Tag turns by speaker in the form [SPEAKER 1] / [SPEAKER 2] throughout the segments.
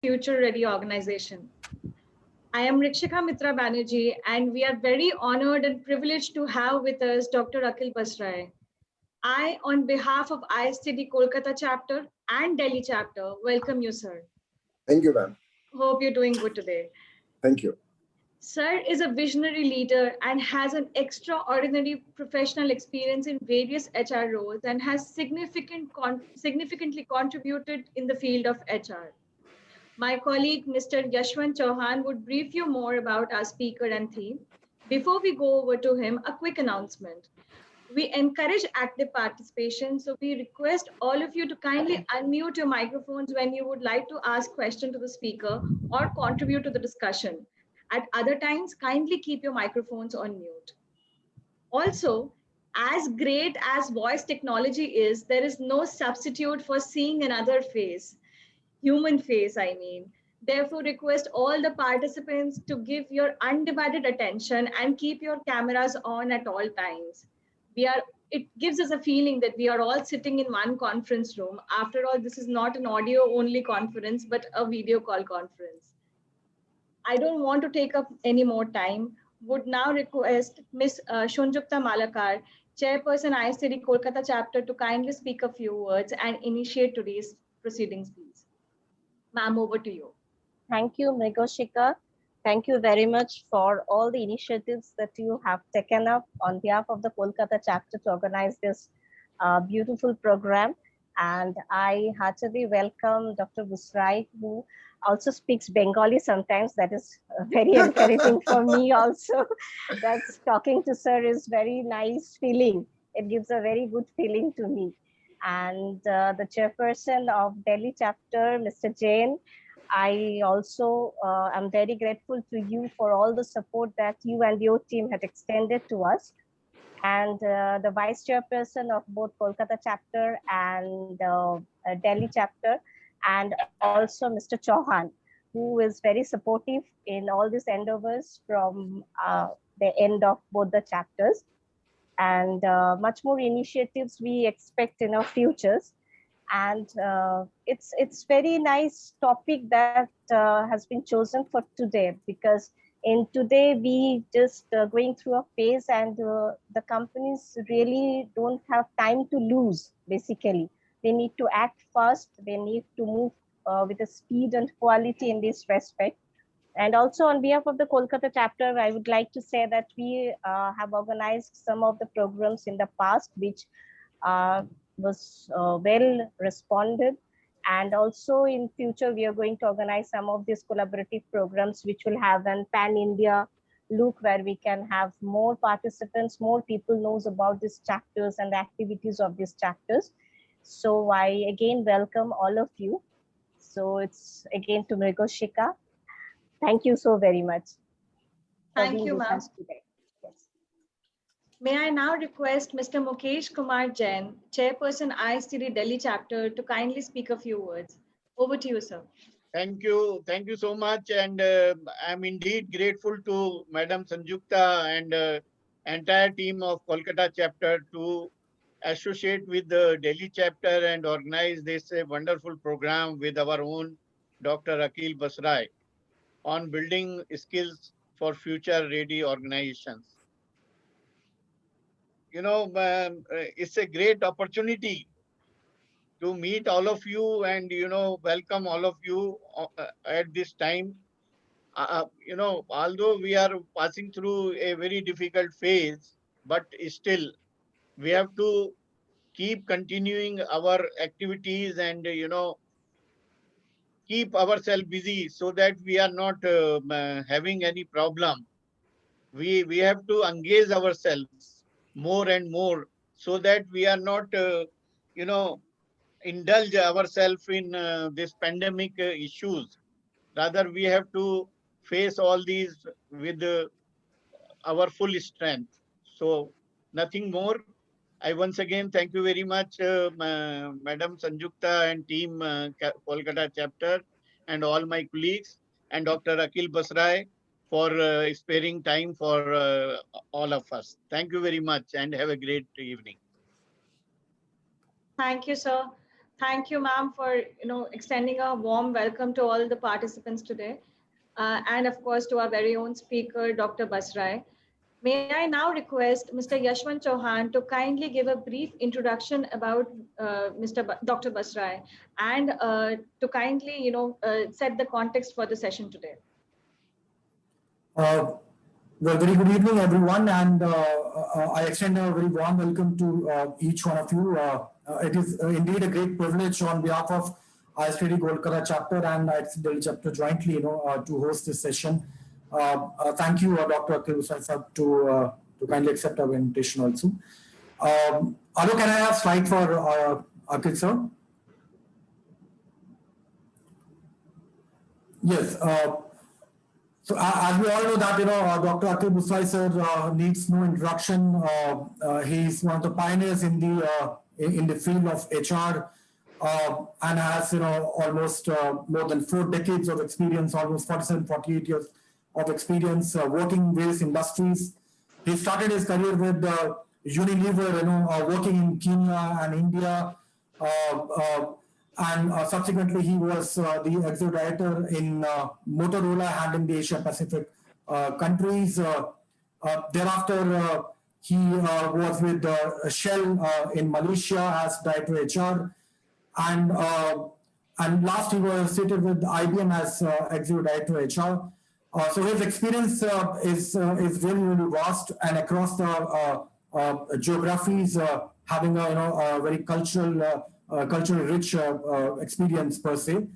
[SPEAKER 1] Future Ready organization. I am Rikshika Mitra Banerjee, and we are very honored and privileged to have with us Dr. Aquil Busrai. I, on behalf of ISTD Kolkata chapter and Delhi chapter, welcome you, sir.
[SPEAKER 2] Thank you, ma'am.
[SPEAKER 1] Hope you're doing good today.
[SPEAKER 2] Thank you.
[SPEAKER 1] Sir is a visionary leader and has an extraordinary professional experience in various HR roles and has significantly contributed in the field of HR. My colleague, Mr. Yashwant Chauhan, would brief you more about our speaker and theme. Before we go over to him, a quick announcement. We encourage active participation, so we request all of you to kindly unmute your microphones when you would like to ask questions to the speaker or contribute to the discussion. At other times, kindly keep your microphones on mute. Also, as great as voice technology is, there is no substitute for seeing another face, human face, I mean. Therefore, request all the participants to give your undivided attention and keep your cameras on at all times. It gives us a feeling that we are all sitting in one conference room. After all, this is not an audio only conference, but a video call conference. I don't want to take up any more time. Would now request Ms. Shunjukta Malakar, Chairperson ISTD Kolkata chapter, to kindly speak a few words and initiate today's proceedings, please. Ma'am, over to you.
[SPEAKER 3] Thank you, Mrigoshika. Thank you very much for all the initiatives that you have taken up on behalf of the Kolkata chapter to organize this beautiful program. And I heartily welcome Dr. Busrai, who also speaks Bengali sometimes. That is very encouraging for me also. That's talking to sir is very nice feeling. It gives a very good feeling to me. And the chairperson of Delhi chapter, Mr. Jain, I also am very grateful to you for all the support that you and your team had extended to us. And the vice chairperson of both Kolkata chapter and Delhi chapter, and also Mr. Chauhan, who is very supportive in all these endeavors from the end of both the chapters. And much more initiatives we expect in our futures. And it's very nice topic that has been chosen for today, because in today we just going through a phase, and the companies really don't have time to lose. Basically, they need to act fast, they need to move with the speed and quality in this respect. And also on behalf of the Kolkata chapter, I would like to say that we have organized some of the programs in the past, which was well responded. And also in future, we are going to organize some of these collaborative programs, which will have an pan-India look, where we can have more participants, more people knows about these chapters and the activities of these chapters. So I again welcome all of you. So it's again to Mrigoshika. Thank you so very much.
[SPEAKER 1] Thank you, ma'am.
[SPEAKER 3] Yes.
[SPEAKER 1] May I now request Mr. Mukesh Kumar Jain, Chairperson ISTD Delhi chapter, to kindly speak a few words. Over to you, sir.
[SPEAKER 4] Thank you so much. And I'm indeed grateful to Madam Sanjukta and entire team of Kolkata chapter to associate with the Delhi chapter and organize this wonderful program with our own Dr. Aquil Busrai on building skills for future ready organizations. It's a great opportunity to meet all of you and, welcome all of you at this time. Although we are passing through a very difficult phase, but still we have to keep continuing our activities and, keep ourselves busy so that we are not having any problem. We have to engage ourselves more and more so that we are not, you know, indulge ourselves in this pandemic issues. Rather, we have to face all these with our full strength. So, nothing more. I once again thank you very much, Madam Sanjukta and team Kolkata chapter, and all my colleagues, and Dr. Aquil Busrai for sparing time for all of us. Thank you very much and have a great evening.
[SPEAKER 1] Thank you, sir. Thank you, ma'am, for extending a warm welcome to all the participants today, and of course to our very own speaker, Dr. Busrai. May I now request Mr. Yashwant Chauhan to kindly give a brief introduction about Dr. Busrai and to kindly, set the context for the session today.
[SPEAKER 5] Well, very good evening, everyone, and I extend a very warm welcome to each one of you. It is indeed a great privilege on behalf of ISTD Kolkata chapter and ISTD chapter jointly, to host this session. Thank you, Dr. Aquil Busrai, to kindly accept our invitation also. Alo, can I have slide for Aquil, sir? Yes. So as we all know that, Dr. Aquil Busrai sir needs no introduction. He's one of the pioneers in the field of HR and has, almost more than 4 decades of experience, almost 47, 48 years of experience working in various industries. He started his career with Unilever, working in Kenya and India. And subsequently, he was the executive director in Motorola, handling the Asia Pacific countries. Thereafter, he was with Shell in Malaysia as director HR, and last he was seated with IBM as executive director HR. So his experience is really, really vast and across the geographies, having a very culturally rich experience per se.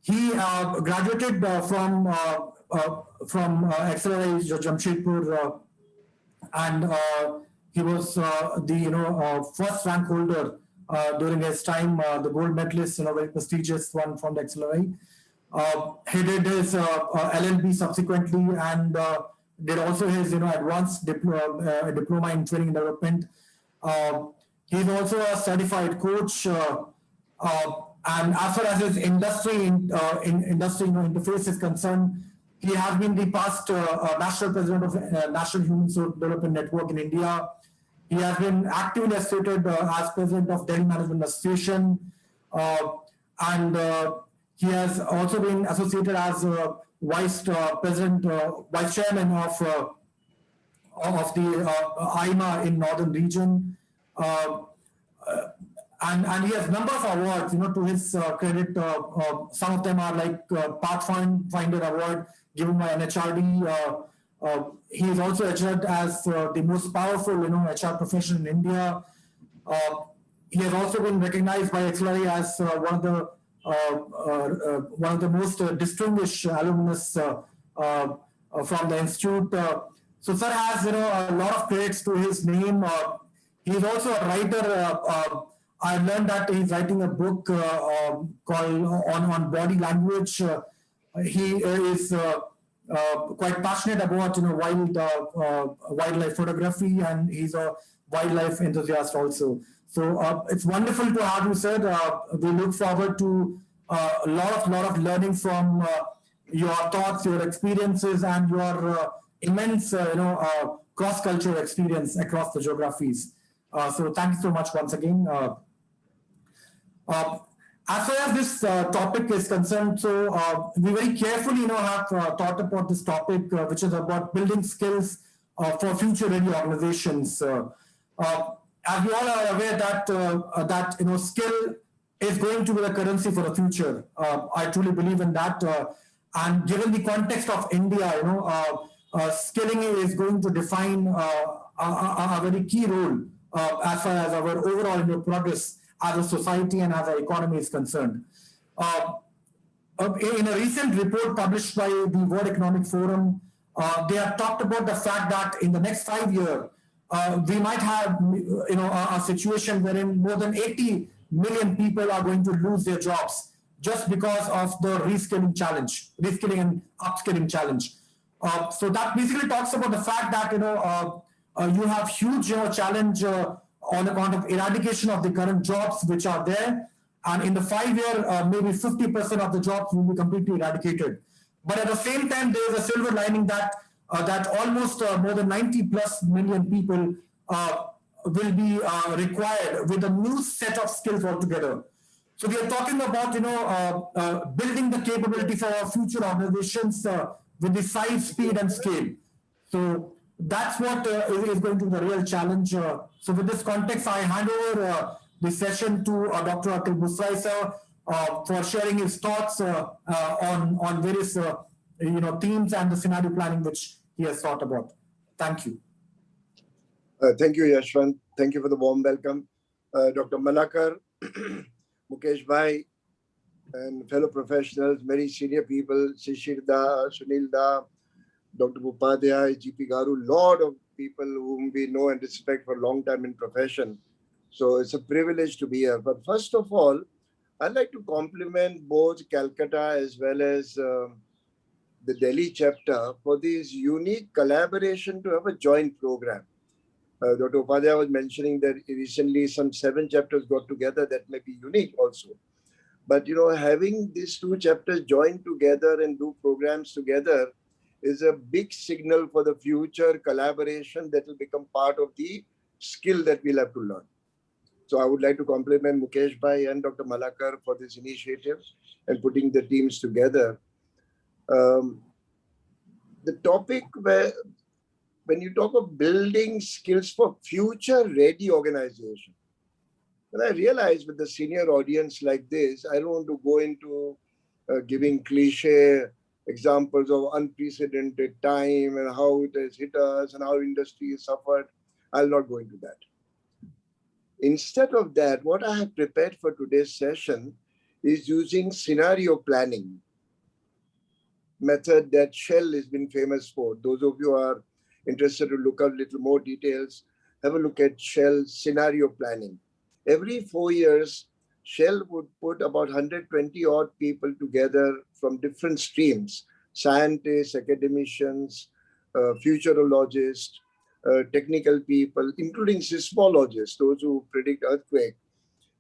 [SPEAKER 5] He graduated from XLRI Jamshedpur, and he was the first rank holder during his time, the gold medalist, very prestigious one from the XLRI. He did his LLB subsequently and did also his advanced diploma in training and development. He's also a certified coach, and as far as his industry interface is concerned, he has been the past national president of National Human Resource Development Network in India. He has been actively associated as president of Delhi Management Association, and he has also been associated as vice chairman of the IMA in Northern Region. And he has a number of awards, to his credit. Some of them are like Pathfinder Award given by NHRD. He is also adjudged as the most powerful, HR professional in India. He has also been recognized by XLRI as one of the most distinguished alumnus from the institute. So sir has, a lot of credits to his name. He's also a writer. I learned that he's writing a book called on body language. He is quite passionate about wildlife photography, and he's a wildlife enthusiast also. So it's wonderful to have you, sir. We look forward to a lot of learning from your thoughts, your experiences, and your immense cross-cultural experience across the geographies. So thank you so much once again. As far as this topic is concerned, so we very carefully have thought about this topic, which is about building skills for future-ready organizations. As we all are aware that skill is going to be the currency for the future. I truly believe in that. And given the context of India, skilling is going to define a very key role as far as our overall progress as a society and as our economy is concerned. In a recent report published by the World Economic Forum, they have talked about the fact that in the next 5 years, we might have a situation wherein more than 80 million people are going to lose their jobs just because of the reskilling and upskilling challenge. So that basically talks about the fact that you have huge challenge on account of eradication of the current jobs which are there, and in the 5 year, maybe 50% of the jobs will be completely eradicated. But at the same time, there is a silver lining that almost more than 90+ million people will be required with a new set of skills altogether. So we are talking about, building the capability for our future organizations with the size, speed, and scale. So that's what is going to be the real challenge. So with this context, I hand over the session to Dr. Aquil Busrai sir for sharing his thoughts on various themes and the scenario planning which he has thought about. Thank you.
[SPEAKER 2] Thank you, Yashwant. Thank you for the warm welcome. Dr. Malakar, Mukesh Bhai, and fellow professionals, very senior people, Shishir Da, Sunil Da, Dr. Upadhyay, GP Garu, lot of people whom we know and respect for a long time in profession. So it's a privilege to be here. But first of all, I'd like to compliment both Calcutta as well as the Delhi chapter for this unique collaboration to have a joint program. Dr. Upadhyay was mentioning that recently some 7 chapters got together. That may be unique also. But having these 2 chapters join together and do programs together is a big signal for the future collaboration that will become part of the skill that we'll have to learn. So I would like to compliment Mukesh Bhai and Dr. Malakar for this initiative and putting the teams together. The topic when you talk of building skills for future-ready organization, and I realize with the senior audience like this, I don't want to go into giving cliche examples of unprecedented time and how it has hit us and how industry has suffered. I'll not go into that. Instead of that, what I have prepared for today's session is using scenario planning method that Shell has been famous for. Those of you who are interested to look up a little more details, have a look at Shell scenario planning. Every 4 years, Shell would put about 120 odd people together from different streams, scientists, academicians, futurologists, technical people, including seismologists, those who predict earthquake,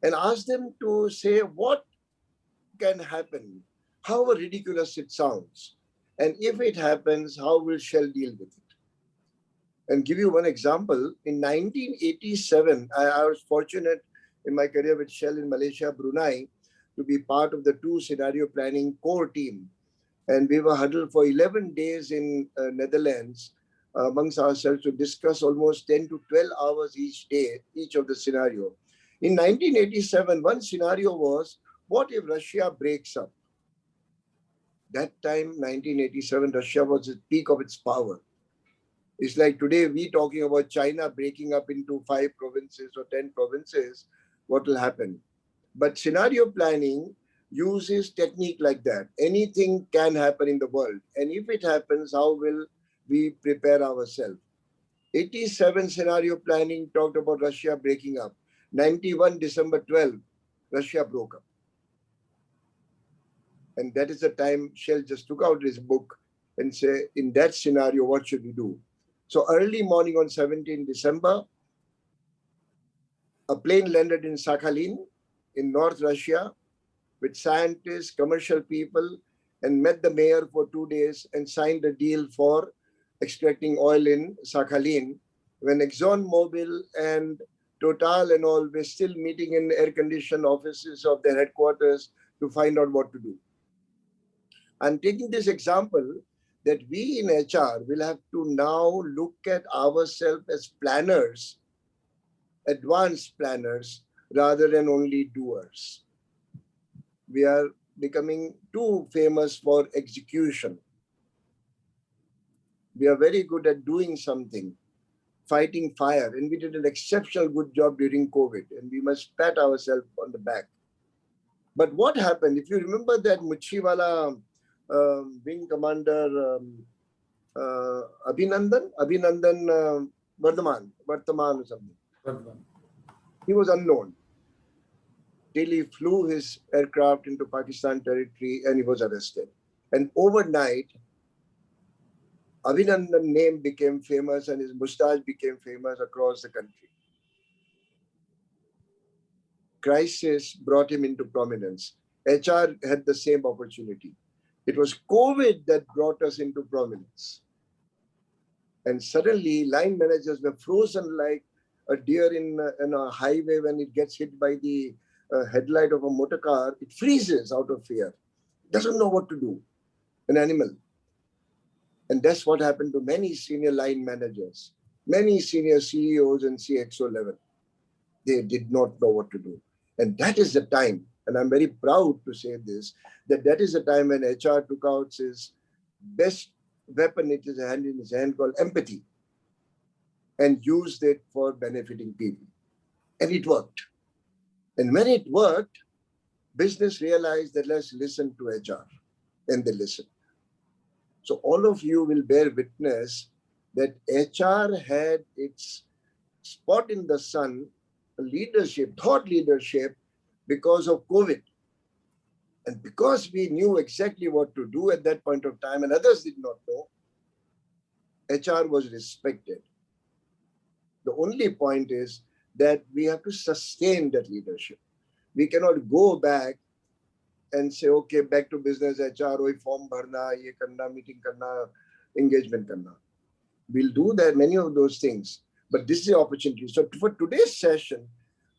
[SPEAKER 2] and ask them to say what can happen, however ridiculous it sounds. And if it happens, how will Shell deal with it? And give you one example. In 1987, I was fortunate in my career with Shell in Malaysia, Brunei, to be part of the 2 scenario planning core team. And we were huddled for 11 days in Netherlands amongst ourselves to discuss almost 10 to 12 hours each day, each of the scenario. In 1987, one scenario was, what if Russia breaks up? That time, 1987, Russia was at the peak of its power. It's like today we talking about China breaking up into 5 provinces or 10 provinces, what will happen? But scenario planning uses technique like that. Anything can happen in the world. And if it happens, how will we prepare ourselves? 87 scenario planning talked about Russia breaking up. 91 December 12, Russia broke up. And that is the time Shell just took out his book and say, in that scenario, what should we do? So early morning on 17 December, a plane landed in Sakhalin in North Russia with scientists, commercial people, and met the mayor for 2 days and signed a deal for extracting oil in Sakhalin, when ExxonMobil and Total and all were still meeting in air-conditioned offices of their headquarters to find out what to do. I'm taking this example that we in HR will have to now look at ourselves as planners, advanced planners, rather than only doers. We are becoming too famous for execution. We are very good at doing something, fighting fire, and we did an exceptional good job during COVID, and we must pat ourselves on the back. But what happened, if you remember that Muchiwala wing commander Abhinandan Vardhaman or something, he was unknown till he flew his aircraft into Pakistan territory and he was arrested. And overnight, Abhinandan's name became famous and his moustache became famous across the country. Crisis brought him into prominence. HR had the same opportunity. It was COVID that brought us into prominence. And suddenly line managers were frozen like a deer in a highway, when it gets hit by the headlight of a motor car, it freezes out of fear. Doesn't know what to do. An animal. And that's what happened to many senior line managers, many senior CEOs and CXO level. They did not know what to do. And that is the time, and I'm very proud to say this, that is the time when HR took out his best weapon in his hand called empathy, and used it for benefiting people. And it worked. And when it worked, business realized that let's listen to HR. And they listened. So all of you will bear witness that HR had its spot in the sun, leadership, thought leadership, because of COVID. And because we knew exactly what to do at that point of time and others did not know, HR was respected. The only point is that we have to sustain that leadership. We cannot go back and say, okay, back to business, HR, oi form bharna, ye karna, meeting karna, engagement karna. We'll do that, many of those things, but this is the opportunity. So for today's session,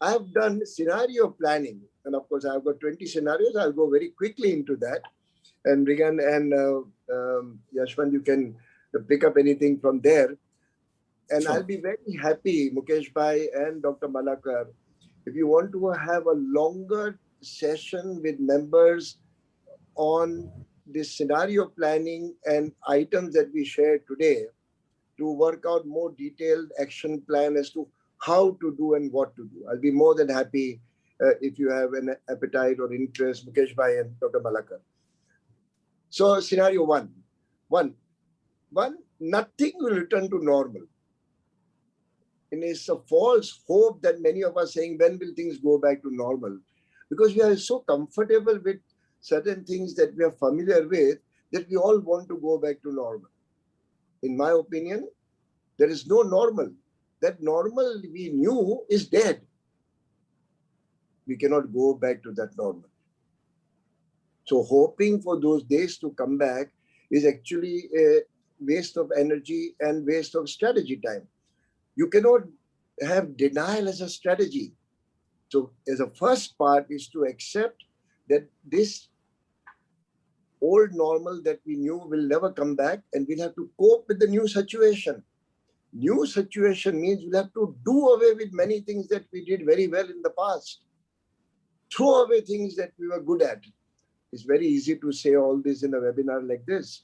[SPEAKER 2] I have done scenario planning. And of course, I've got 20 scenarios. I'll go very quickly into that. And Regan and Yashwant, you can pick up anything from there. And sure. I'll be very happy, Mukesh Bhai and Dr. Malakar, if you want to have a longer session with members on this scenario planning and items that we shared today, to work out more detailed action plan as to how to do and what to do. I'll be more than happy if you have an appetite or interest, Mukesh Bhai and Dr. Malakar. So scenario one, nothing will return to normal. And it's a false hope that many of us saying, when will things go back to normal? Because we are so comfortable with certain things that we are familiar with that we all want to go back to normal. In my opinion, there is no normal. That normal we knew is dead. We cannot go back to that normal. So hoping for those days to come back is actually a waste of energy and waste of strategy time. You cannot have denial as a strategy. So as a first part is to accept that this old normal that we knew will never come back, and we'll have to cope with the new situation. New situation means we'll have to do away with many things that we did very well in the past. Throw away things that we were good at. It's very easy to say all this in a webinar like this.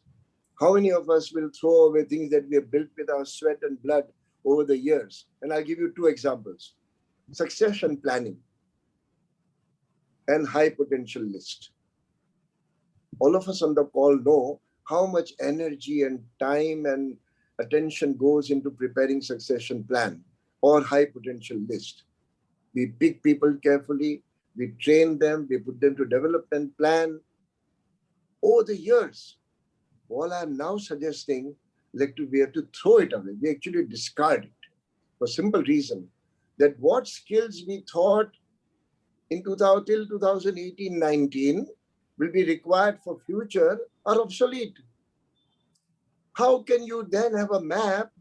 [SPEAKER 2] How many of us will throw away things that we have built with our sweat and blood over the years? And I'll give you two examples. Succession planning and high potential list. All of us on the call know how much energy and time and attention goes into preparing succession plan or high potential list. We pick people carefully, we train them, we put them to development plan over the years. All I'm now suggesting, we have to throw it away. We actually discard it for simple reason that what skills we thought in till 2018-19 will be required for future are obsolete. How can you then have a map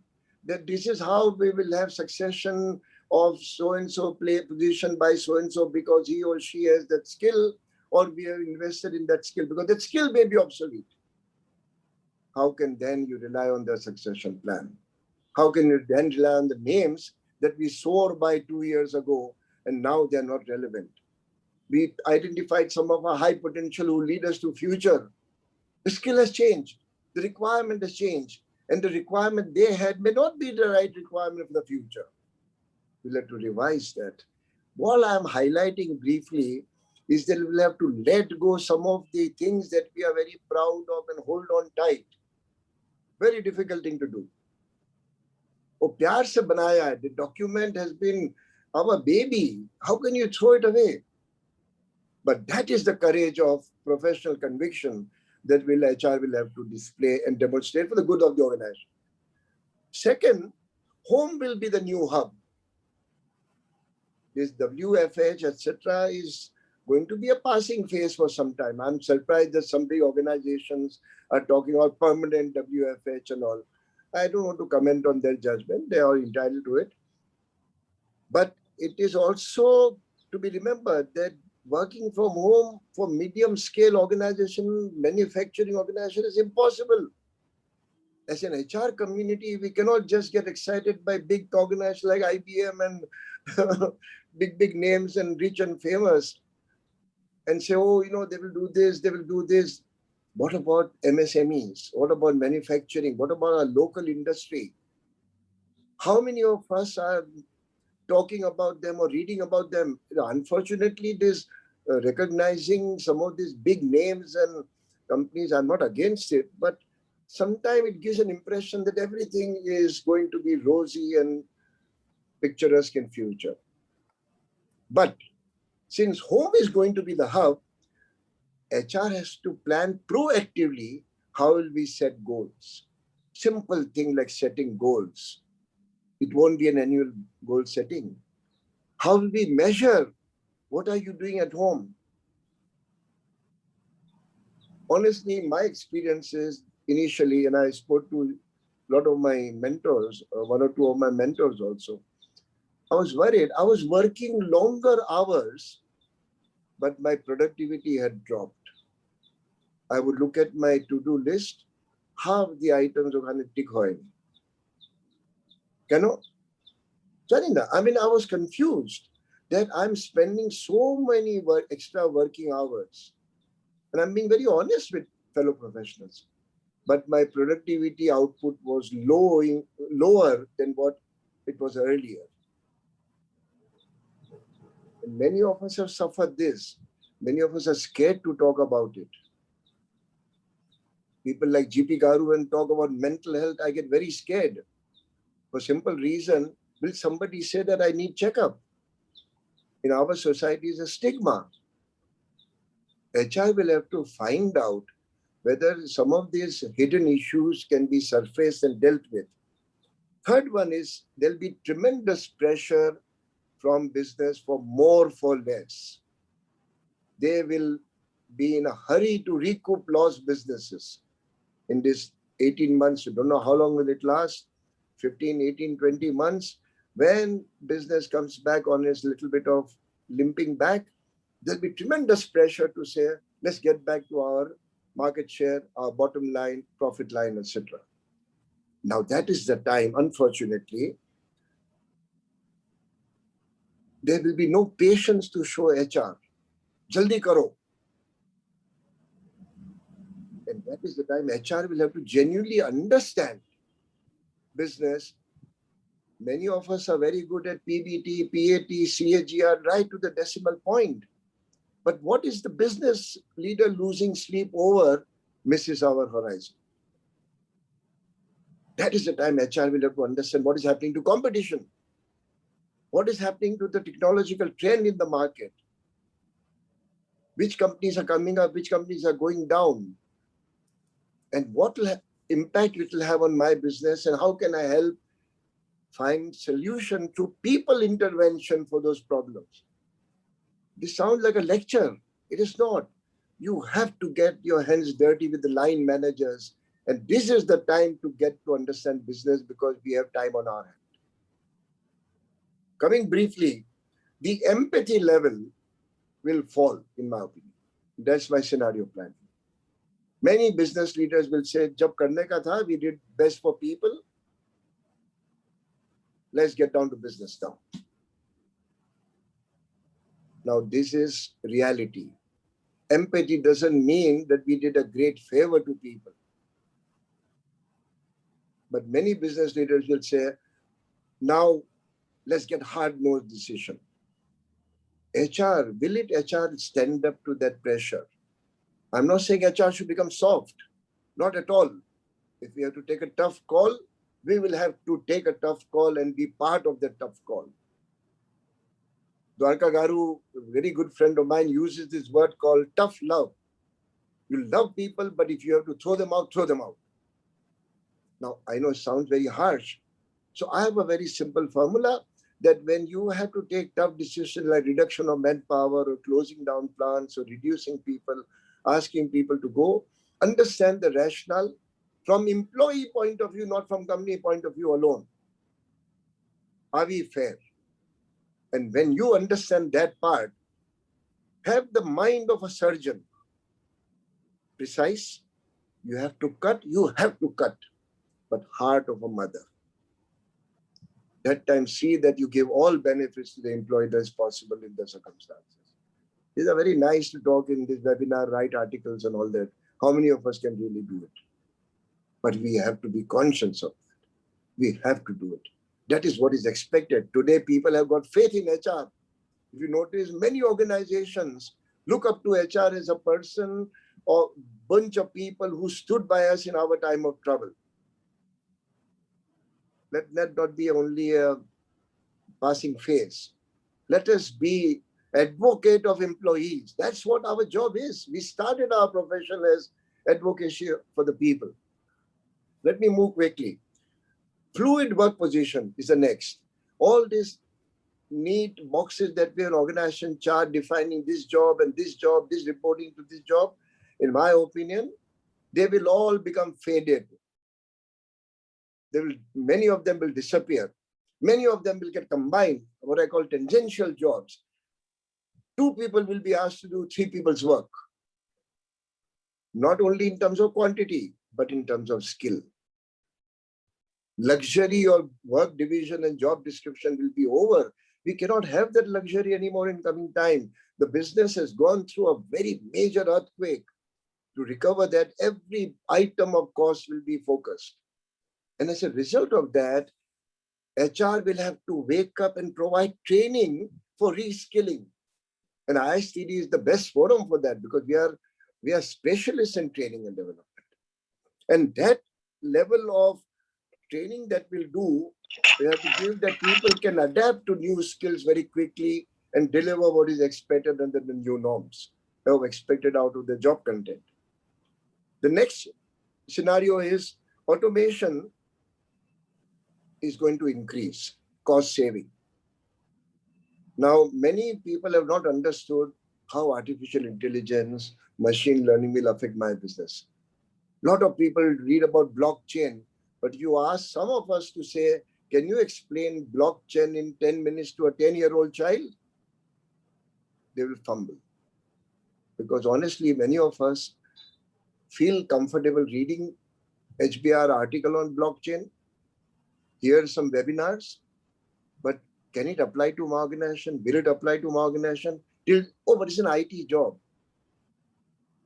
[SPEAKER 2] that this is how we will have succession of so-and-so play position by so-and-so because he or she has that skill, or we have invested in that skill because that skill may be obsolete? How can then you rely on the succession plan? How can you then rely on the names that we swore by 2 years ago and now they're not relevant? We identified some of our high potential who lead us to future. The skill has changed. The requirement has changed. And the requirement they had may not be the right requirement for the future. We'll have to revise that. What I'm highlighting briefly is that we'll have to let go some of the things that we are very proud of and hold on tight. Very difficult thing to do. Oh, pyar se banaya hai. The document has been our baby. How can you throw it away? But that is the courage of professional conviction that HR will have to display and demonstrate for the good of the organization. Second, home will be the new hub. This WFH, etc., is going to be a passing phase for some time. I'm surprised that some big organizations are talking about permanent WFH and all. I don't want to comment on their judgment. They are entitled to it. But it is also to be remembered that working from home for medium scale organization, manufacturing organization is impossible. As an HR community, we cannot just get excited by big organizations like IBM and big names and rich and famous and say, oh, they will do this, they will do this. What about MSMEs? What about manufacturing? What about our local industry? How many of us are talking about them or reading about them? Unfortunately, this recognizing some of these big names and companies, I'm not against it, but sometimes it gives an impression that everything is going to be rosy and picturesque in future. But since home is going to be the hub, HR has to plan proactively how will we set goals. Simple thing like setting goals. It won't be an annual goal setting. How will we measure? What are you doing at home? Honestly, my experiences initially, and I spoke to a lot of my mentors, one or two of my mentors also, I was worried. I was working longer hours, but my productivity had dropped. I would look at my to-do list, half the items ওখানে tick হয়নি কেন জানি না I mean I was confused that I'm spending so many extra working hours, and I'm being very honest with fellow professionals, but my productivity output was lower than what it was earlier. And many of us have suffered this. Many of us are scared to talk about it. People like GP Garu and talk about mental health, I get very scared. For simple reason, will somebody say that I need checkup? In our society is a stigma. HR will have to find out whether some of these hidden issues can be surfaced and dealt with. Third one is there'll be tremendous pressure from business for more for less. They will be in a hurry to recoup lost businesses. In this 18 months, you don't know how long will it last, 15, 18, 20 months. When business comes back on its little bit of limping back, there'll be tremendous pressure to say, let's get back to our market share, our bottom line, profit line, etc. Now that is the time, unfortunately, there will be no patience to show HR. Jaldi karo. And that is the time HR will have to genuinely understand business. Many of us are very good at PBT, PAT, CAGR, right to the decimal point. But what is the business leader losing sleep over misses our horizon? That is the time HR will have to understand what is happening to competition. What is happening to the technological trend in the market? Which companies are coming up? Which companies are going down? And what impact it will have on my business, and how can I help find solution through people intervention for those problems? This sounds like a lecture. It is not. You have to get your hands dirty with the line managers, and this is the time to get to understand business because we have time on our hand. Coming briefly, the empathy level will fall, in my opinion. That's my scenario plan. Many business leaders will say, jab karne ka tha, we did best for people. Let's get down to business now. Now, this is reality. Empathy doesn't mean that we did a great favor to people. But many business leaders will say, now let's get hard-nosed decision. HR, will it HR stand up to that pressure? I'm not saying HR should become soft. Not at all. If we have to take a tough call, we will have to take a tough call and be part of that tough call. Dwarka Garu, a very good friend of mine, uses this word called tough love. You love people, but if you have to throw them out, throw them out. Now, I know it sounds very harsh. So I have a very simple formula that when you have to take tough decisions like reduction of manpower or closing down plants or reducing people, asking people to go, understand the rationale from employee point of view, not from company point of view alone. Are we fair? And when you understand that part, have the mind of a surgeon. Precise, you have to cut, but heart of a mother. That time, see that you give all benefits to the employee that's possible in the circumstances. These are very nice to talk in this webinar, write articles and all that. How many of us can really do it? But we have to be conscious of that. We have to do it. That is what is expected. Today, people have got faith in HR. If you notice, many organizations look up to HR as a person or bunch of people who stood by us in our time of trouble. Let that not be only a passing phase. Let us be advocate of employees. That's what our job is. We started our profession as advocacy for the people. Let me move quickly. Fluid work position is the next. All these neat boxes that we have organization chart defining this job and this job, this reporting to this job, in my opinion, they will all become faded. Many of them will disappear. Many of them will get combined, what I call tangential jobs. 2 people will be asked to do 3 people's work. Not only in terms of quantity, but in terms of skill. Luxury of work division and job description will be over. We cannot have that luxury anymore in coming time. The business has gone through a very major earthquake. To recover that, every item of cost will be focused. And as a result of that, HR will have to wake up and provide training for reskilling. And ISTD is the best forum for that because we are specialists in training and development. And that level of training that we'll do, we have to give that people can adapt to new skills very quickly and deliver what is expected under the new norms or expected out of the job content. The next scenario is automation is going to increase cost saving. Now, many people have not understood how artificial intelligence, machine learning will affect my business. A lot of people read about blockchain, but you ask some of us to say, can you explain blockchain in 10 minutes to a 10-year-old child? They will fumble. Because honestly, many of us feel comfortable reading HBR article on blockchain, hear some webinars, but can it apply to my organization? Will it apply to my organization? But it's an IT job.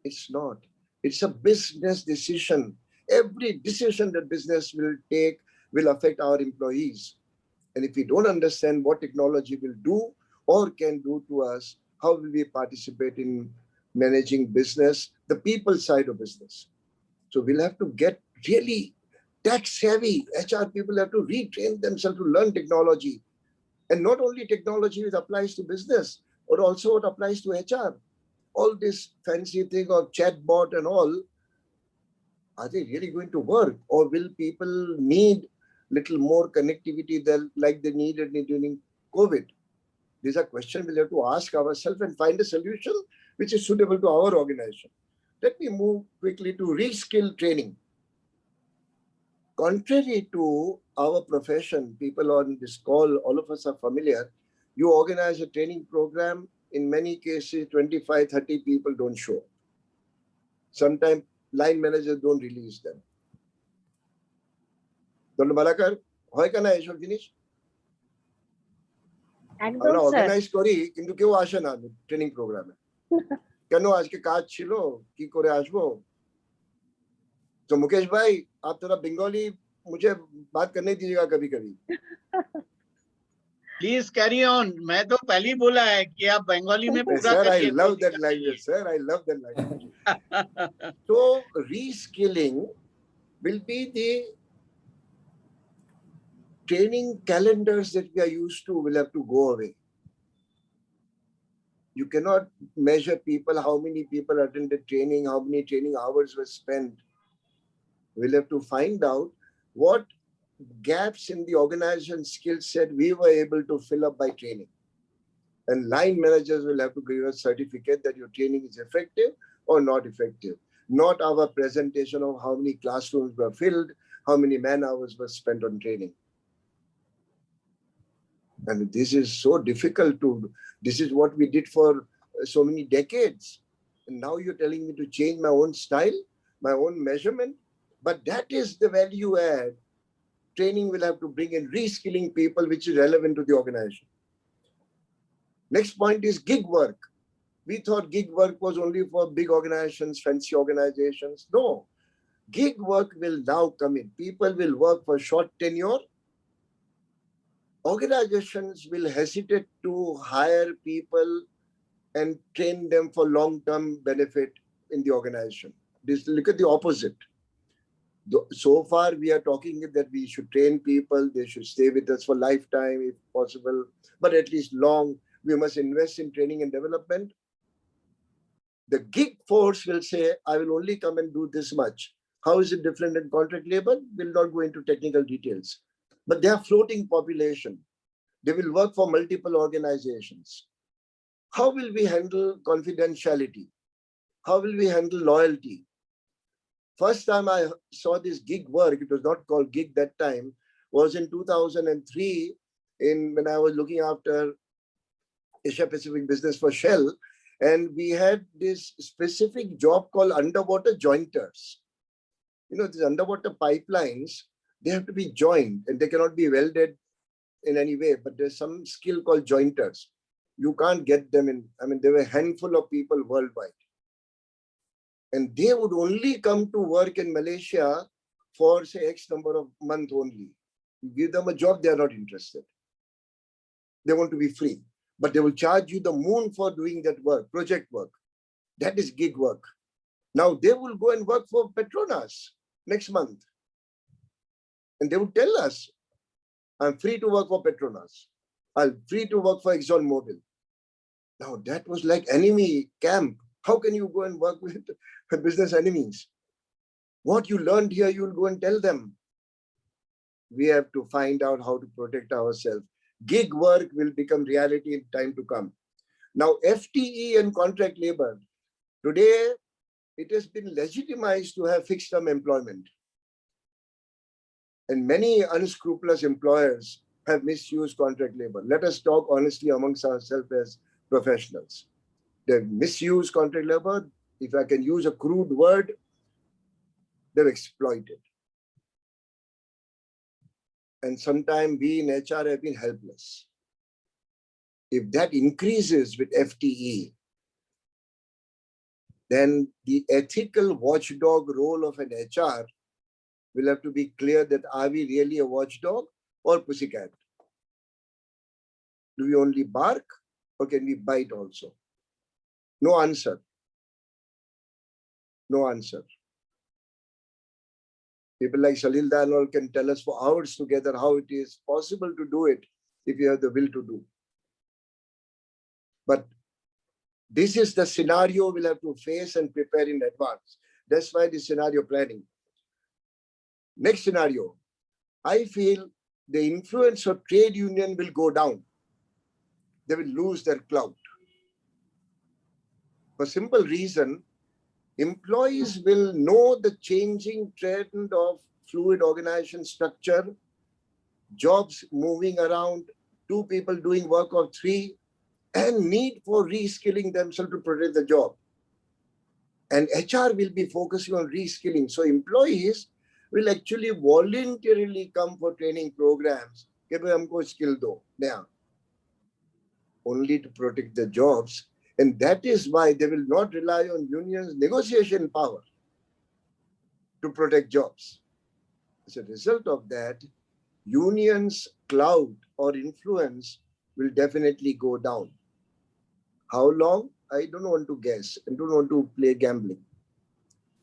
[SPEAKER 2] It's not. It's a business decision. Every decision that business will take will affect our employees. And if we don't understand what technology will do or can do to us, how will we participate in managing business, the people side of business? So we'll have to get really tech savvy. HR people have to retrain themselves to learn technology. And not only technology which applies to business, but also what applies to HR. All this fancy thing of chatbot and all, are they really going to work? Or will people need little more connectivity than like they needed during COVID? These are questions we'll have to ask ourselves and find a solution which is suitable to our organization. Let me move quickly to reskill training. Contrary to our profession, people on this call, all of us are familiar, you organize a training program, in many cases, 25, 30 people don't show. Sometimes line managers don't release them. Dr. Balakar, hoy ka na esho finish? আমরা organise করি কিন্তু কেউ আসে না training প্রোগ্রামে কেন আজকে কাজ ছিল কি করে আসবো तो मुकेश भाई आप थोड़ा बंगाली मुझे बात करने दीजिएगा कभी कभी
[SPEAKER 4] प्लीज कैरी ऑन मैं तो पहले ही बोला है कि आप बंगाली में पूरा
[SPEAKER 2] सर आई
[SPEAKER 4] करिए
[SPEAKER 2] love that language sir I love that language so reskilling will be the training calendars that we are used to will have to go away. You cannot measure people, how many people attended training, how many training hours were spent. We'll have to find out what gaps in the organization skill set we were able to fill up by training. And line managers will have to give a certificate that your training is effective or not effective. Not our presentation of how many classrooms were filled, how many man hours were spent on training. And this is so difficult to do. This is what we did for so many decades. And now you're telling me to change my own style, my own measurement. But that is the value add. Training will have to bring in reskilling people, which is relevant to the organization. Next point is gig work. We thought gig work was only for big organizations, fancy organizations. No, gig work will now come in. People will work for short tenure. Organizations will hesitate to hire people and train them for long-term benefit in the organization. Look at the opposite. So far, we are talking that we should train people, they should stay with us for lifetime if possible, but at least long. We must invest in training and development. The gig force will say, I will only come and do this much. How is it different in contract labor? We'll not go into technical details. But they are floating population. They will work for multiple organizations. How will we handle confidentiality? How will we handle loyalty? First time I saw this gig work, it was not called gig that time, was in 2003 when I was looking after Asia Pacific business for Shell. And we had this specific job called underwater jointers. You know, these underwater pipelines, they have to be joined and they cannot be welded in any way, but there's some skill called jointers. You can't get them in. I mean, there were a handful of people worldwide. And they would only come to work in Malaysia for, say, X number of months only. You give them a job, they are not interested. They want to be free. But they will charge you the moon for doing that work, project work. That is gig work. Now they will go and work for Petronas next month. And they will tell us, I'm free to work for Petronas. I'm free to work for ExxonMobil. Now that was like enemy camp. How can you go and work with business enemies? What you learned here, you'll go and tell them. We have to find out how to protect ourselves. Gig work will become reality in time to come. Now, FTE and contract labor. Today, it has been legitimized to have fixed term employment. And many unscrupulous employers have misused contract labor. Let us talk honestly amongst ourselves as professionals. They've misused contract labor. If I can use a crude word, they've exploited. And sometimes we in HR have been helpless. If that increases with FTE, then the ethical watchdog role of an HR will have to be clear that are we really a watchdog or pussycat? Do we only bark or can we bite also? No answer. No answer. People like Salil Dalwal can tell us for hours together how it is possible to do it if you have the will to do. But this is the scenario we'll have to face and prepare in advance. That's why the scenario planning. Next scenario, I feel the influence of trade union will go down. They will lose their clout. For simple reason, employees will know the changing trend of fluid organization structure, jobs moving around, 2 people doing work of 3, and need for reskilling themselves to protect the job. And HR will be focusing on reskilling. So employees will actually voluntarily come for training programs. Skill do. Yeah. Only to protect the jobs. And that is why they will not rely on unions' negotiation power to protect jobs. As a result of that, unions' clout or influence will definitely go down. How long? I don't want to guess and don't want to play gambling.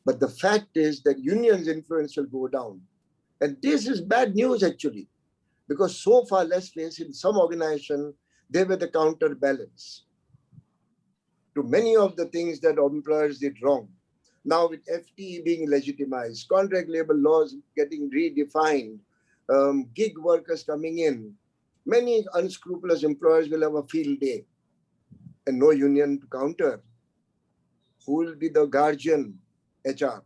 [SPEAKER 2] But the fact is that unions' influence will go down. And this is bad news actually, because so far, let's face it, in some organization, they were the counterbalance to many of the things that employers did wrong. Now with FTE being legitimized, contract labor laws getting redefined, gig workers coming in, many unscrupulous employers will have a field day and no union to counter. Who will be the guardian? HR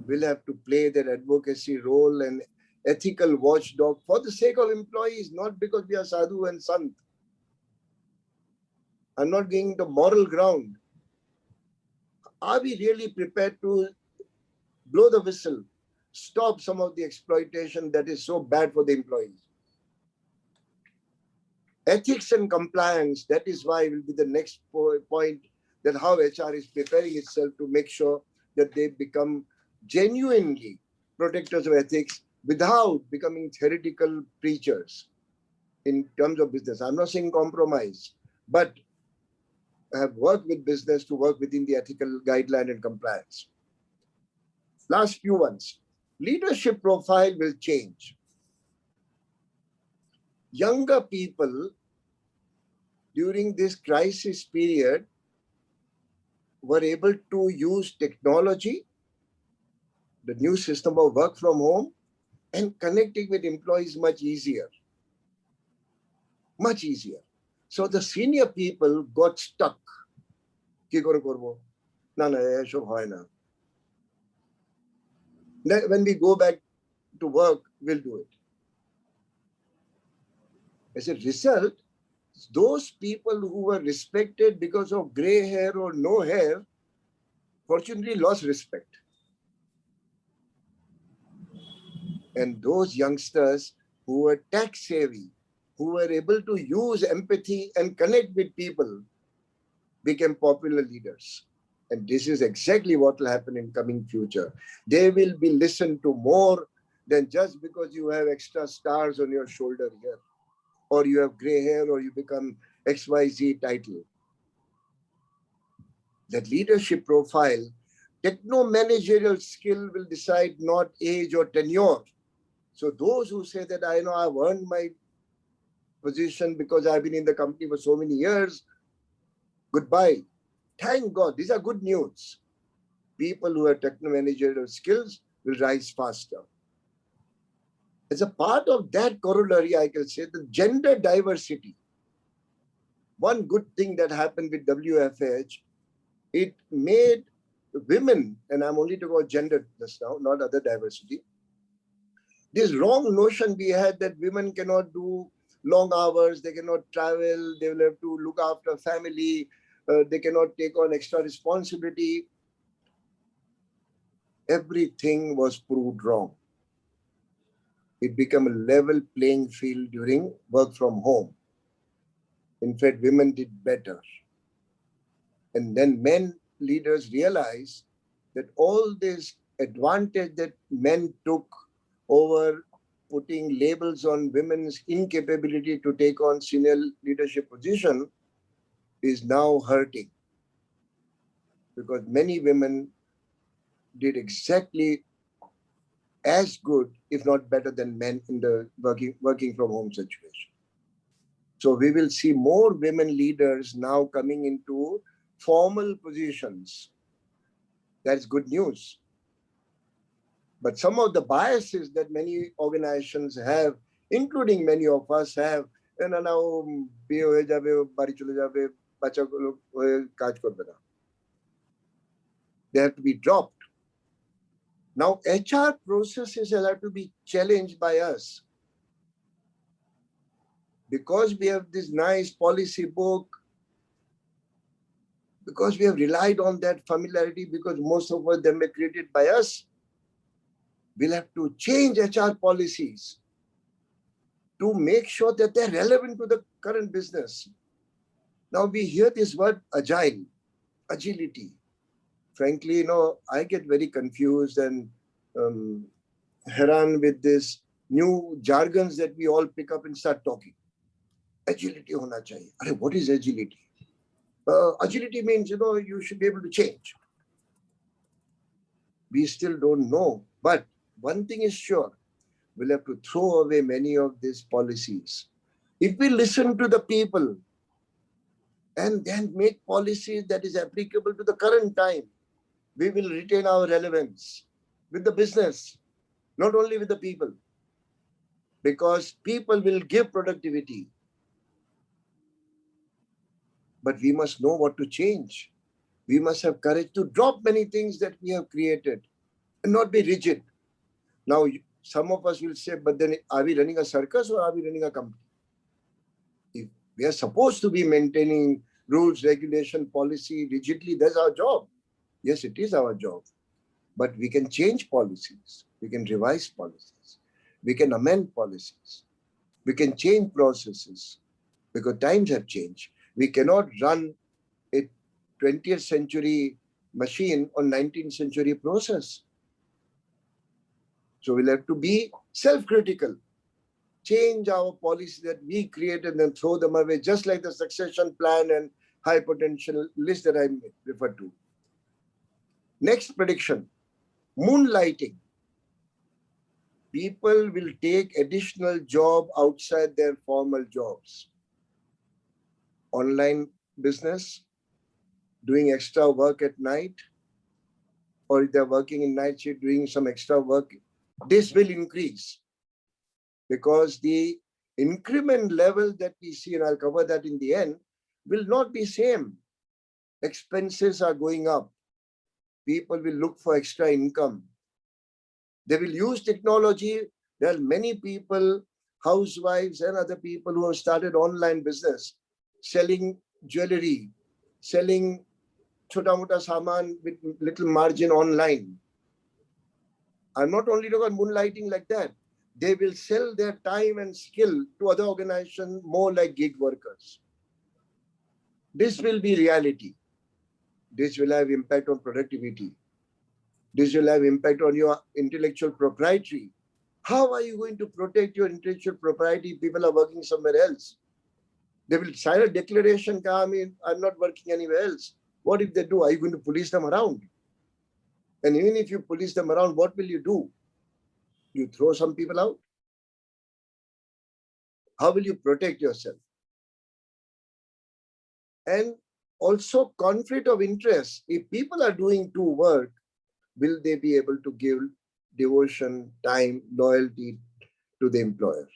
[SPEAKER 2] will have to play their advocacy role and ethical watchdog for the sake of employees, not because we are sadhu and sant. I'm not going to moral ground. Are we really prepared to blow the whistle, stop some of the exploitation that is so bad for the employees? Ethics and compliance, that is why will be the next point, that how HR is preparing itself to make sure that they become genuinely protectors of ethics without becoming theoretical preachers in terms of business. I'm not saying compromise, but I have worked with business to work within the ethical guideline and compliance. Last few ones. Leadership profile will change. Younger people during this crisis period were able to use technology, the new system of work from home, and connecting with employees much easier. Much easier. So the senior people got stuck. Ki kore korbo? Na na, esho hoy na. When we go back to work, we'll do it. As a result, those people who were respected because of gray hair or no hair, fortunately lost respect. And those youngsters who were tech savvy, who were able to use empathy and connect with people, became popular leaders. And this is exactly what will happen in coming future. They will be listened to more than just because you have extra stars on your shoulder here, or you have gray hair, or you become XYZ title. That leadership profile, techno-managerial skill will decide not age or tenure. So those who say that I know I've earned my position because I've been in the company for so many years, goodbye. Thank God, these are good news. People who have techno-managerial skills will rise faster. As a part of that corollary, I can say the gender diversity. One good thing that happened with WFH, it made women, and I'm only talking about gender just now, not other diversity. This wrong notion we had that women cannot do long hours, they cannot travel, they will have to look after family, they cannot take on extra responsibility. Everything was proved wrong. It became a level playing field during work from home. In fact, women did better. And then men leaders realized that all this advantage that men took over putting labels on women's incapability to take on senior leadership position is now hurting. Because many women did exactly as good, if not better than men in the working from home situation. So we will see more women leaders now coming into formal positions. That's good news. But some of the biases that many organizations have, including many of us have, now they have to be dropped. Now, HR processes have to be challenged by us. Because we have this nice policy book, because we have relied on that familiarity, because most of them were created by us, we'll have to change HR policies to make sure that they're relevant to the current business. Now we hear this word agile, agility. Frankly, I get very confused and heran with this new jargons that we all pick up and start talking. Agility hona chahiye. Arey, what is agility? Agility means, you should be able to change. We still don't know. But one thing is sure, we'll have to throw away many of these policies. If we listen to the people and then make policies that is applicable to the current time, we will retain our relevance with the business, not only with the people. Because people will give productivity. But we must know what to change. We must have courage to drop many things that we have created and not be rigid. Now, Some of us will say, but then are we running a circus or are we running a company? If we are supposed to be maintaining rules, regulation, policy rigidly, that's our job. Yes, it is our job. But we can change policies. We can revise policies. We can amend policies. We can change processes because times have changed. We cannot run a 20th century machine on 19th century process. So we'll have to be self-critical, change our policies that we create and then throw them away, just like the succession plan and high potential list that I referred to. Next prediction, moonlighting. People will take additional job outside their formal jobs. Online business, doing extra work at night, or if they're working in night shift, doing some extra work. This will increase because the increment level that we see, and I'll cover that in the end, will not be same. Expenses are going up. People will look for extra income. They will use technology. There are many people, housewives and other people who have started online business, selling jewelry, selling chota mota saman with little margin online. I'm not only talking about moonlighting like that. They will sell their time and skill to other organizations more like gig workers. This will be reality. This will have impact on productivity. This will have impact on your intellectual propriety. How are you going to protect your intellectual property? People are working somewhere else. They will sign a declaration, I'm not working anywhere else. What if they do? Are you going to police them around? And even if you police them around, what will you do? You throw some people out? How will you protect yourself? And also conflict of interest. If people are doing two work, will they be able to give devotion, time, loyalty to the employer?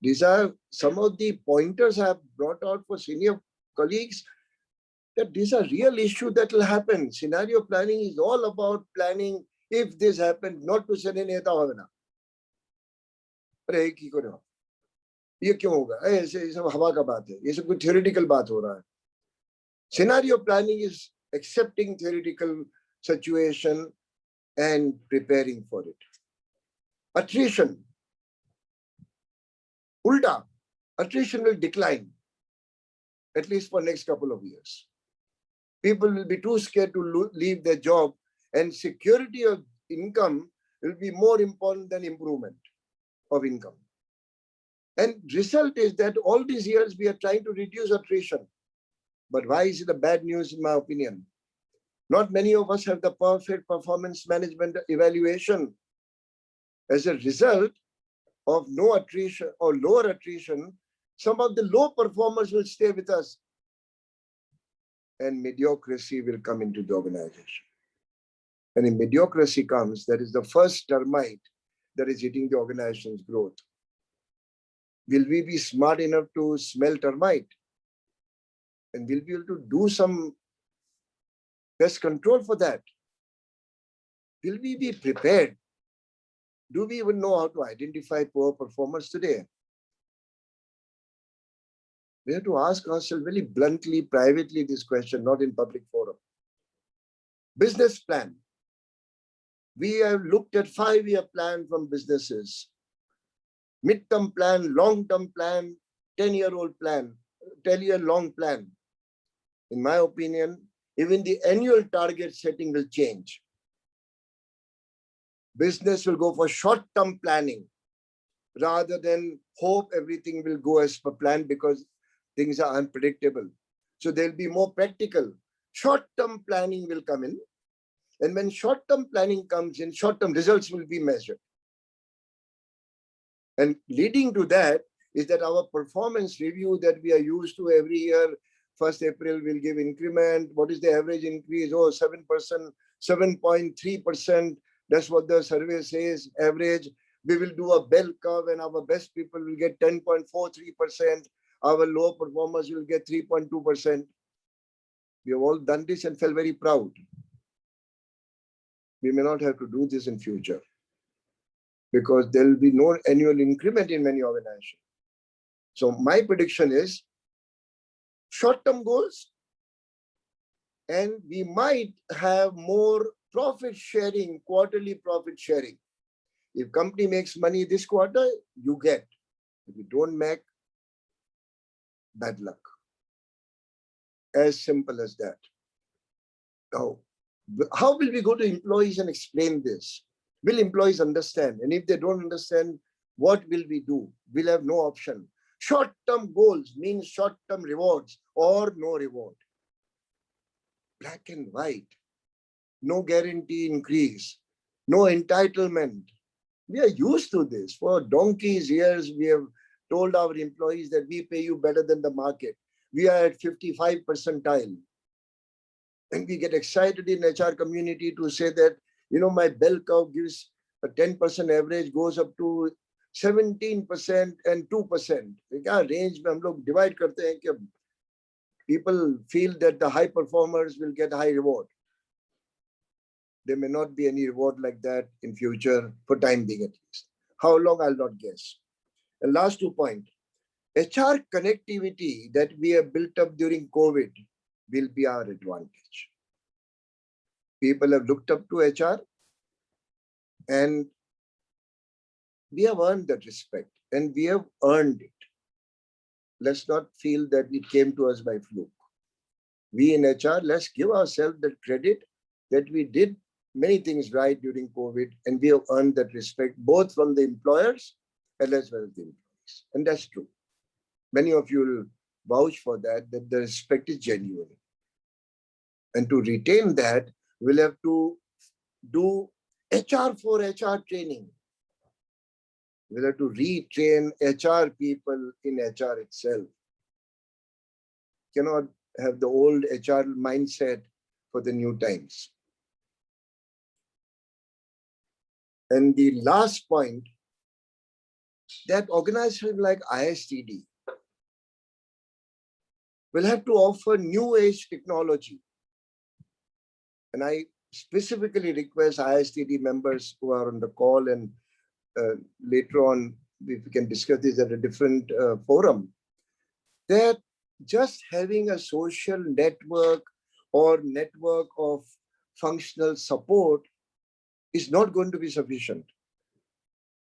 [SPEAKER 2] These are some of the pointers I have brought out for senior colleagues, that these are real issues that will happen. Scenario planning is all about planning if this happens, not to say neta होगा अरे की करो ये क्यों होगा ऐसे सब हवा का बात है ये सब कोई theoretical बात हो रहा है. Scenario planning is accepting theoretical situation and preparing for it. Attrition. Ulta, attrition will decline, at least for next couple of years. People will be too scared to leave their job, and security of income will be more important than improvement of income. And result is that all these years we are trying to reduce attrition. But why is it a bad news in my opinion? Not many of us have the perfect performance management evaluation. As a result of no attrition or lower attrition, some of the low performers will stay with us and mediocrity will come into the organization. And if mediocrity comes, that is the first termite that is hitting the organization's growth. Will we be smart enough to smell termite? And will we be able to do some pest control for that? Will we be prepared? Do we even know how to identify poor performers today? We have to ask ourselves very bluntly, privately this question, not in public forum. Business plan. We have looked at 5-year plan from businesses. Mid-term plan, long-term plan, 10-year-old plan, 10-year long plan. In my opinion, even the annual target setting will change. Business will go for short-term planning rather than hope everything will go as per plan because things are unpredictable. So they'll be more practical. Short-term planning will come in. And when short-term planning comes in, short-term results will be measured. And leading to that is that our performance review that we are used to every year, 1st April will give increment. What is the average increase? Oh, 7%, 7.3%. That's what the survey says, average. We will do a bell curve and our best people will get 10.43%. Our low performers will get 3.2%. We have all done this and felt very proud. We may not have to do this in future because there will be no annual increment in many organizations. So my prediction is short-term goals, and we might have more profit sharing, quarterly profit sharing. If company makes money this quarter, you get. If you don't make, bad luck. As simple as that. Now, how will we go to employees and explain this? Will employees understand? And if they don't understand, what will we do? We'll have no option. Short-term goals means short-term rewards or no reward. Black and white. No guarantee increase. No entitlement. We are used to this. For donkey's years, we have told our employees that we pay you better than the market. We are at 55 percentile. And we get excited in HR community to say that, you know, my bell curve gives a 10% average, goes up to 17% and 2%. क्या range में हम लोग divide करते हैं कि people feel that the high performers will get high reward. There may not be any reward like that in future, for time being at least. How long, I'll not guess. And last 2 points. HR connectivity that we have built up during COVID will be our advantage. People have looked up to HR and we have earned that respect and we have earned it. Let's not feel that it came to us by fluke. We in HR, let's give ourselves the credit that we did many things right during COVID and we have earned that respect both from the employers and as well as the employees. And that's true. Many of you will vouch for that the respect is genuine. And to retain that, we'll have to do HR for HR training. We'll have to retrain HR people in HR itself. Cannot have the old HR mindset for the new times. And the last point, that organizations like ISTD will have to offer new age technology. And I specifically request ISTD members who are on the call and later on, if we can discuss this at a different forum, that just having a social network or network of functional support is not going to be sufficient.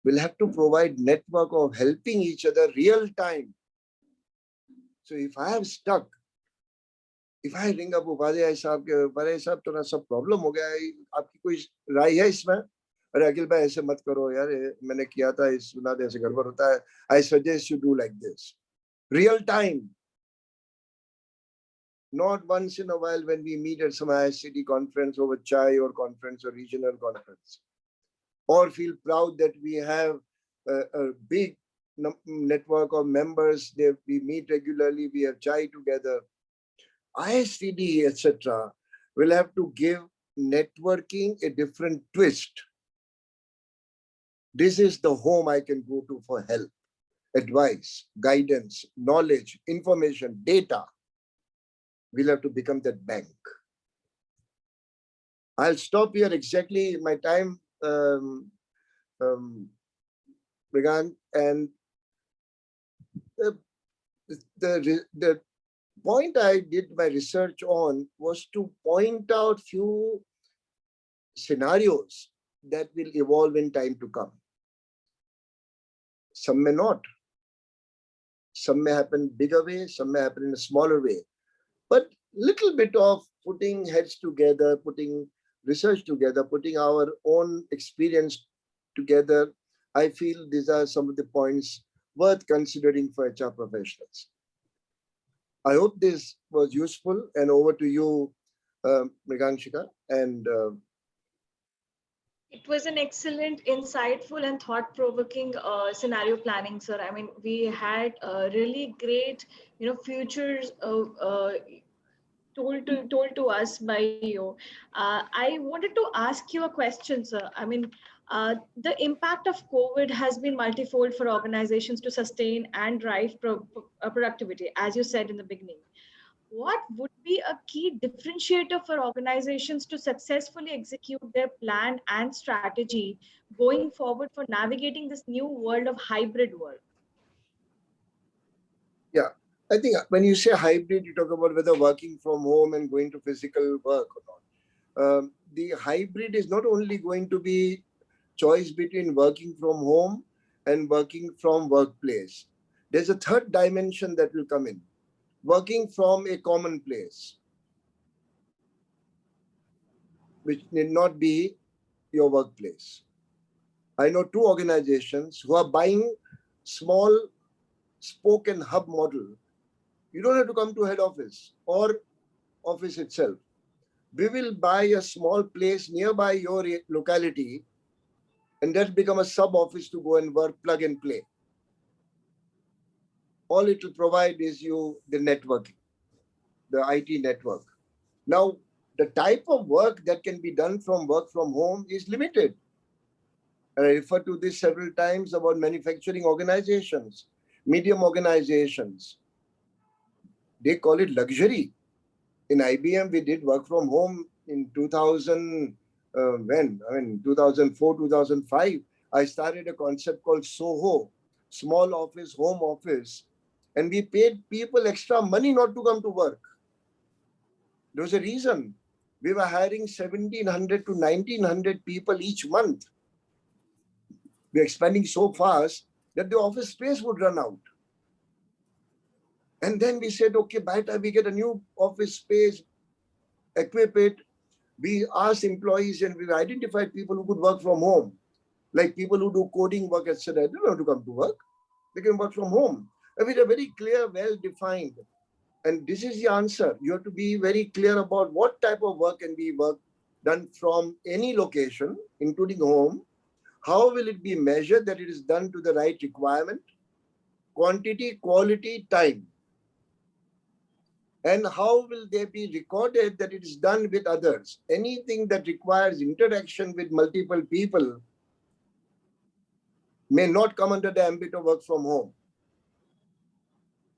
[SPEAKER 2] We'll have to provide network of helping each other real time. So if I am stuck, if I ring up Upadhyay साहब के Upadhyay साहब थोड़ा सा problem हो गया है, आपकी कोई राय है इसमें? अरे अखिल भाई ऐसे मत करो यार, मैंने किया था, इस सुना दे ऐसे गड़बड़ होता है. I suggest you do like this. Real time. Not once in a while when we meet at some ISCD conference over chai or conference or regional conference. Or feel proud that we have a big network of members. We meet regularly, we have chai together. ISTD, etc. will have to give networking a different twist. This is the home I can go to for help, advice, guidance, knowledge, information, data. We'll have to become that bank. I'll stop here exactly my time, Mrigan, and the point I did my research on was to point out few scenarios that will evolve in time to come. Some may not. Some may happen bigger way, some may happen in a smaller way. But little bit of putting heads together, putting research together, putting our own experience together, I feel these are some of the points worth considering for HR professionals. I hope this was useful, and over to you, Mriganshika. And
[SPEAKER 1] it was an excellent, insightful, and thought-provoking scenario planning, sir. I mean, we had really great, futures told to us by you. I wanted to ask you a question, sir. I mean, the impact of COVID has been multifold for organizations to sustain and drive productivity, as you said in the beginning. what would be a key differentiator for organizations to successfully execute their plan and strategy going forward for navigating this new world of hybrid work?
[SPEAKER 2] Yeah, I think when you say hybrid, you talk about whether working from home and going to physical work or not. The hybrid is not only going to be choice between working from home and working from workplace. There's a third dimension that will come in, working from a common place, which need not be your workplace. I know two organizations who are buying small spoke and hub model. You don't have to come to head office or office itself. We will buy a small place nearby your locality, and that become a sub office to go and work, plug and play. All it will provide is you the networking, the IT network. Now, the type of work that can be done from work from home is limited. And I refer to this several times about manufacturing organizations, medium organizations. They call it luxury. In IBM, we did work from home in 2000, 2004, 2005. I started a concept called SOHO, small office, home office. And we paid people extra money not to come to work. There was a reason. We were hiring 1,700 to 1,900 people each month. We're expanding so fast that the office space would run out. And then we said, okay, by the time we get a new office space, equip it, we asked employees and we identified people who could work from home, like people who do coding work, etc. They don't have to come to work. They can work from home. And we are very clear, well-defined. And this is the answer. You have to be very clear about what type of work can be done from any location, including home. How will it be measured that it is done to the right requirement? Quantity, quality, time. And how will they be recorded that it is done with others? Anything that requires interaction with multiple people may not come under the ambit of work from home.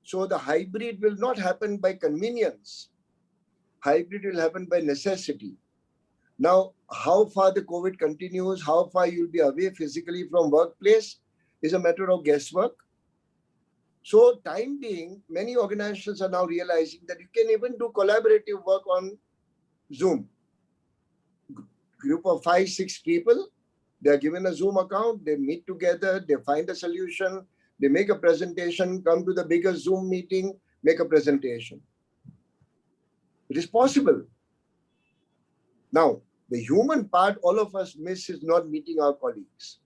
[SPEAKER 2] So the hybrid will not happen by convenience. Hybrid will happen by necessity. Now, how far the COVID continues, how far you'll be away physically from workplace is a matter of guesswork. So time being, many organizations are now realizing that you can even do collaborative work on Zoom. Group of 5, 6 people, they're given a Zoom account, they meet together, they find a solution, they make a presentation, come to the bigger Zoom meeting, make a presentation. It is possible. Now, the human part all of us miss is not meeting our colleagues.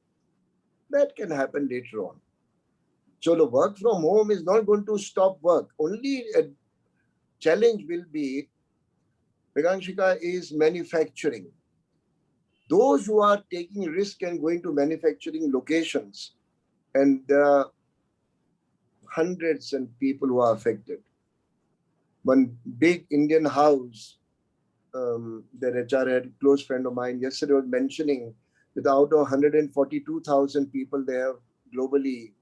[SPEAKER 2] That can happen later on. So the work from home is not going to stop work. Only a challenge will be, Veganshika, is manufacturing. Those who are taking risk and going to manufacturing locations, and there are hundreds of people who are affected. One big Indian house, the HR head, close friend of mine, yesterday was mentioning that out of 142,000 people there globally,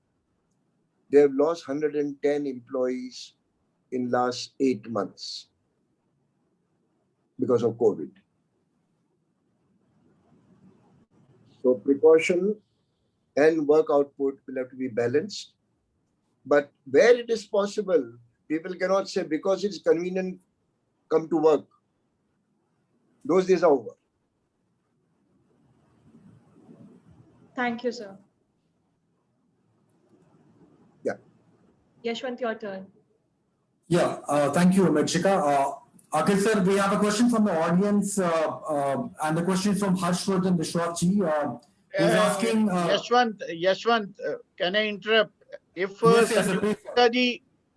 [SPEAKER 2] they have lost 110 employees in last 8 months because of COVID. So precaution and work output will have to be balanced. But where it is possible, people cannot say because it's convenient, come to work. Those days are over.
[SPEAKER 1] Thank you, sir.
[SPEAKER 2] Yeah.
[SPEAKER 1] Yashwant, your turn.
[SPEAKER 5] Yeah, thank you, Mechika. Akil sir, we have a question from the audience, and the question is from Harshvardhan Vishwakji. He's asking.
[SPEAKER 4] Yashwant, can I interrupt? If
[SPEAKER 5] Yes, yes, sir, please, sir.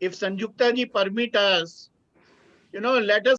[SPEAKER 4] Sanjukta ji permit us, let us